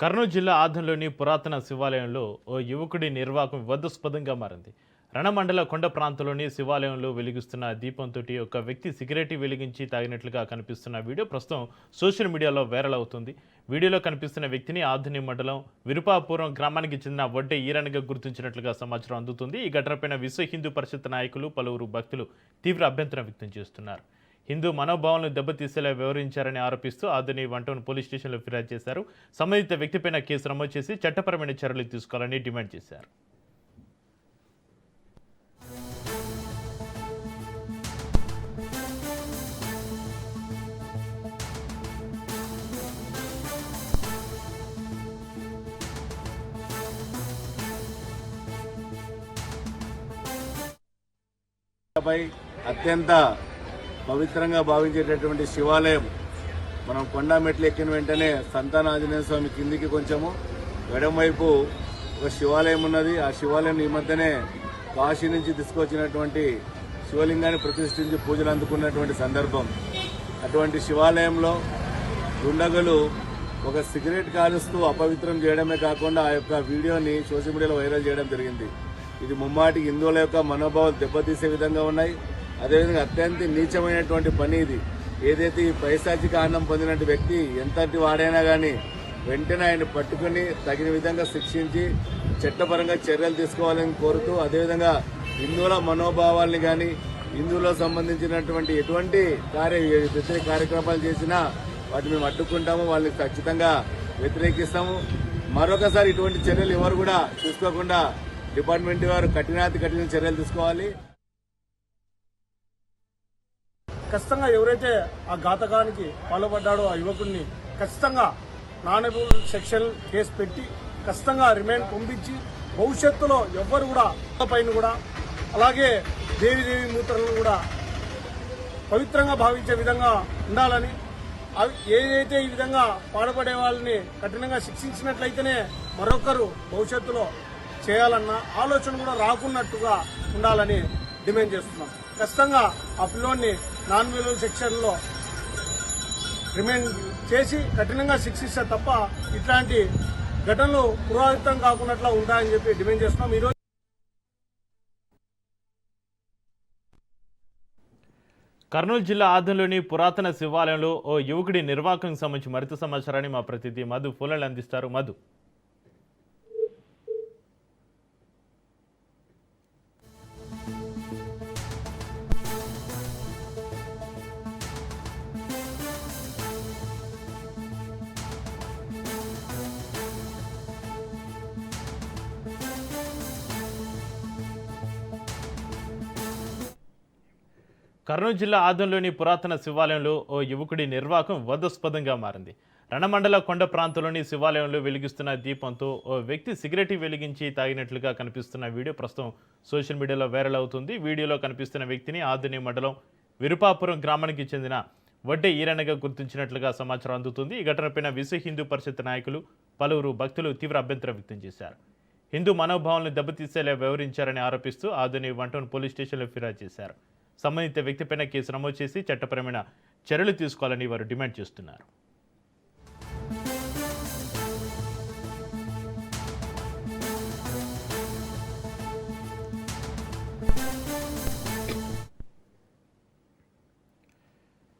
కర్నూలు జిల్లా ఆదంలోని పురాతన శివాలయంలో ఓ యువకుడి నిర్వాకం వివాదాస్పదంగా మారింది. రణమండల కొండ ప్రాంతంలోని శివాలయంలో వెలిగిస్తున్న దీపంతో ఒక వ్యక్తి సిగరెట్ వెలిగించి తాగినట్లుగా కనిపిస్తున్న వీడియో ప్రస్తుతం సోషల్ మీడియాలో వైరల్ అవుతుంది. వీడియోలో కనిపిస్తున్న వ్యక్తిని ఆధుని మండలం విరుపాపురం గ్రామానికి చెందిన వడ్డే ఈరనగా గుర్తించినట్లుగా సమాచారం అందుతుంది. ఈ ఘటనపైన విశ్వ హిందూ పరిషత్ నాయకులు పలువురు భక్తులు తీవ్ర అభ్యంతరం వ్యక్తం చేస్తున్నారు. హిందూ మనోభావాలను దెబ్బతీసేలా వ్యవహరించారని ఆరోపిస్తూ ఆదని 1 పోలీస్ స్టేషన్లో ఫిర్యాదు చేశారు. సంబంధిత వ్యక్తిపైన కేసు నమోదు చేసి చట్టపరమైన చర్యలు తీసుకోవాలని డిమాండ్ చేశారు. అత్యంత పవిత్రంగా భావించేటటువంటి శివాలయం మనం కొండా మెట్లు ఎక్కిన వెంటనే సంతాన ఆంజనేయ స్వామి కిందికి కొంచెము ఎడమవైపు ఒక శివాలయం ఉన్నది. ఆ శివాలయం ఈ మధ్యనే కాశీ నుంచి తీసుకొచ్చినటువంటి శివలింగాన్ని ప్రతిష్ఠించి పూజలు అందుకున్నటువంటి సందర్భం. అటువంటి శివాలయంలో దుండగులు ఒక సిగరెట్ కాలుస్తూ అపవిత్రం చేయడమే కాకుండా ఆ యొక్క వీడియోని సోషల్ మీడియాలో వైరల్ చేయడం జరిగింది. ఇది ముమ్మాటికి హిందువుల యొక్క మనోభావాలు దెబ్బతీసే విధంగా ఉన్నాయి. అదేవిధంగా అత్యంత నీచమైనటువంటి పని ఇది. ఏదైతే ఈ పైశాచిక ఆనందం పొందినటువంటి వ్యక్తి ఎంతటి వాడైనా కానీ వెంటనే ఆయన పట్టుకుని తగిన విధంగా శిక్షించి చట్టపరంగా చర్యలు తీసుకోవాలని కోరుతూ, అదేవిధంగా హిందువుల మనోభావాల్ని కానీ హిందువులకు సంబంధించినటువంటి ఎటువంటి వ్యతిరేక కార్యక్రమాలు చేసినా వాటిని మేము అడ్డుకుంటాము, వాళ్ళని ఖచ్చితంగా వ్యతిరేకిస్తాము. మరొకసారి ఇటువంటి చర్యలు ఎవరు కూడా తీసుకోకుండా డిపార్ట్మెంట్ వారు కఠిన చర్యలు తీసుకోవాలి. ఖచ్చితంగా ఎవరైతే ఆ ఘాతకానికి పాల్పడ్డాడో ఆ యువకుడిని ఖచ్చితంగా నాన్-ఎబుల్ సెక్షన్ కేసు పెట్టి ఖచ్చితంగా రిమాండ్ పంపించి భవిష్యత్తులో ఎవ్వరు కూడా పైన కూడా అలాగే దేవి మూర్తులను కూడా పవిత్రంగా భావించే విధంగా ఉండాలని, ఏదైతే ఈ విధంగా పాల్పడే వాళ్ళని కఠినంగా శిక్షించినట్లయితేనే మరొకరు భవిష్యత్తులో చేయాలన్న ఆలోచన కూడా రాకున్నట్టుగా ఉండాలని డిమాండ్ చేస్తున్నాం. ఖచ్చితంగా ఆ పిల్లోని నాన్-ఎబుల్ సెక్షన్లో రిమాండ్ చేసి కఠినంగా శిక్షిస్తే తప్ప ఇట్లాంటి ఘటనలు పునరావృతం కాకున్నట్లా ఉంటాయని చెప్పి డిమాండ్ చేస్తున్నాం. ఈరోజు కర్నూలు జిల్లా ఆదంలోని పురాతన శివాలయంలో ఓ యువకుడి నిర్వాకం సంబంధించి మరింత సమాచారాన్ని మా ప్రతినిధి మధు ఫోన్లలో అందిస్తారు. మధు, కర్నూలు జిల్లా ఆదంలోని పురాతన శివాలయంలో ఓ యువకుడి నిర్వాకం వివాదాస్పదంగా మారింది. రణమండల కొండ ప్రాంతంలోని శివాలయంలో వెలిగిస్తున్న దీపంతో ఓ వ్యక్తి సిగరెట్ వెలిగించి తాగినట్లుగా కనిపిస్తున్న వీడియో ప్రస్తుతం సోషల్ మీడియాలో వైరల్ అవుతుంది. వీడియోలో కనిపిస్తున్న వ్యక్తిని ఆదుని మండలం విరుపాపురం గ్రామానికి చెందిన వడ్డే ఈరనగా గుర్తించినట్లుగా సమాచారం అందుతుంది. ఈ ఘటనపైన విశ్వ హిందూ పరిషత్ నాయకులు పలువురు భక్తులు తీవ్ర అభ్యంతరం వ్యక్తం చేశారు. హిందూ మనోభావాలను దెబ్బతీసేలా వ్యవహరించారని ఆరోపిస్తూ ఆదుని 1 పోలీస్ స్టేషన్లో ఫిర్యాదు చేశారు. సంబంధిత వ్యక్తిపైన కేసు నమోదు చేసి చట్టపరమైన చర్యలు తీసుకోవాలని వారు డిమాండ్ చేస్తున్నారు.